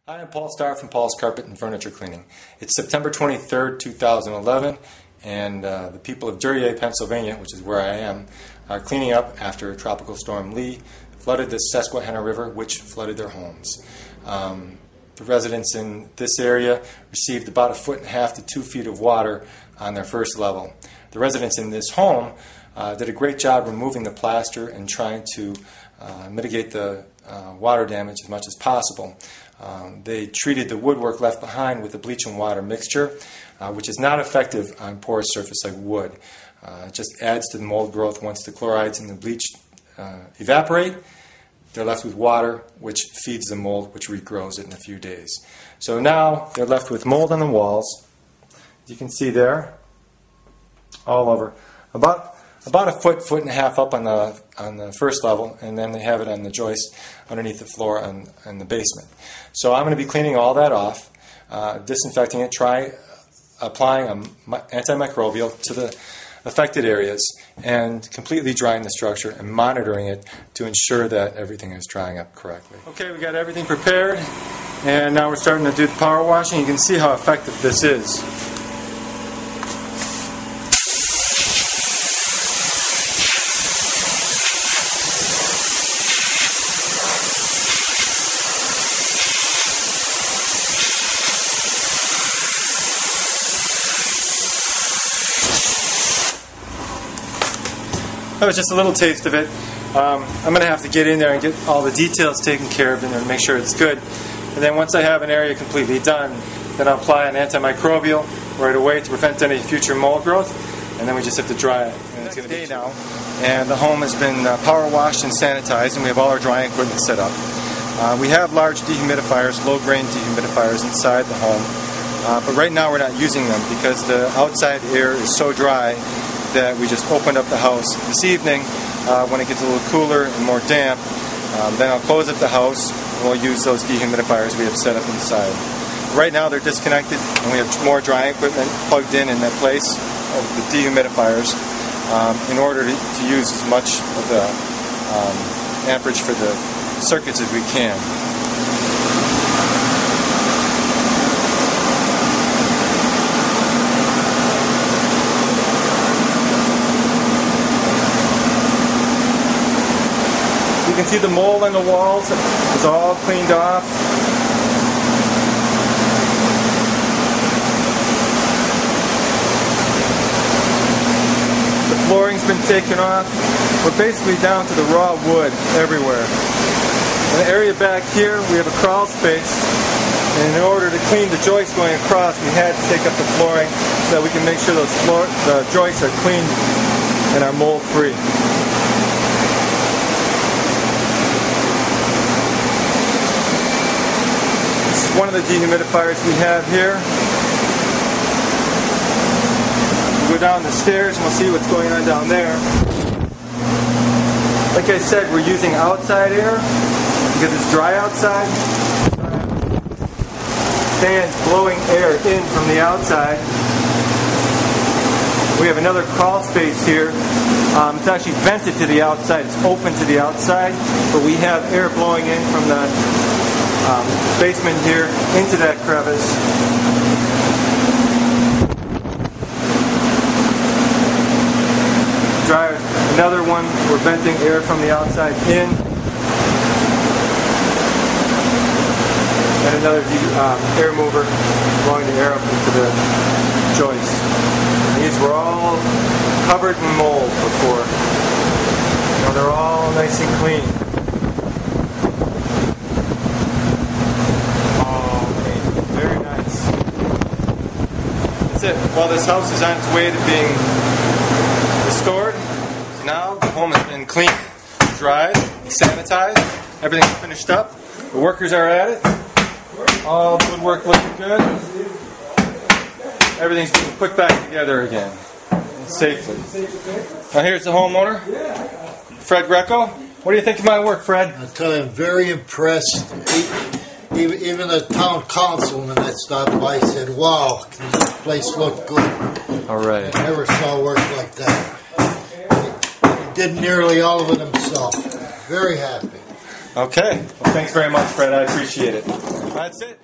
Hi, I'm Paul Starr from Paul's Carpet and Furniture Cleaning. It's September 23rd, 2011, and the people of Duryea, Pennsylvania, which is where I am, are cleaning up after Tropical Storm Lee flooded the Susquehanna River, which flooded their homes. The residents in this area received about 1.5 to 2 feet of water on their first level. The residents in this home did a great job removing the plaster and trying to mitigate the water damage as much as possible. They treated the woodwork left behind with a bleach and water mixture, which is not effective on porous surface like wood. It just adds to the mold growth. Once the chlorides and the bleach evaporate, they're left with water, which feeds the mold, which regrows it in a few days. So now they're left with mold on the walls. As you can see there, all over. About 1.5 up on the first level, and then they have it on the joist underneath the floor in the basement. So I'm going to be cleaning all that off, disinfecting it, applying antimicrobial to the affected areas, and completely drying the structure and monitoring it to ensure that everything is drying up correctly. Okay, we got everything prepared, and now we're starting to do the power washing. You can see how effective this is. That was just a little taste of it. I'm going to have to get in there and get all the details taken care of in there and make sure it's good. And then once I have an area completely done, then I'll apply an antimicrobial right away to prevent any future mold growth. And then we just have to dry it. And it's going to be now. And the home has been power washed and sanitized, and we have all our drying equipment set up. We have large dehumidifiers, low-grain dehumidifiers inside the home. But right now we're not using them because the outside air is so dry that we just opened up the house. This evening, when it gets a little cooler and more damp, then I'll close up the house and we'll use those dehumidifiers we have set up inside. Right now they're disconnected and we have more drying equipment plugged in that place of the dehumidifiers in order to use as much of the amperage for the circuits as we can. You can see the mold on the walls is all cleaned off. The flooring's been taken off. We're basically down to the raw wood everywhere. In the area back here, we have a crawl space, and in order to clean the joists going across, we had to take up the flooring so that we can make sure the joists are clean and are mold free. One of the dehumidifiers we have here. We'll go down the stairs and we'll see what's going on down there. Like I said, we're using outside air because it's dry outside. Fans blowing air in from the outside. We have another crawl space here. It's actually vented to the outside. It's open to the outside, but we have air blowing in from the basement here into that crevice. Dryer, another one, we're venting air from the outside in. And another air mover blowing the air up into the joists. And these were all covered in mold before. Now they're all nice and clean. That's it. Well, this house is on its way to being restored. So now the home has been cleaned, dried, sanitized. Everything's finished up. The workers are at it. All the woodwork looking good. Everything's being put back together again safely. Now here's the homeowner, Fred Greco. What do you think of my work, Fred? I tell you, I'm very impressed. Even the town councilman that stopped by said, "Wow, this place looked good." All right. I never saw work like that. He did nearly all of it himself. Very happy. Okay. Well, thanks very much, Fred. I appreciate it. That's it.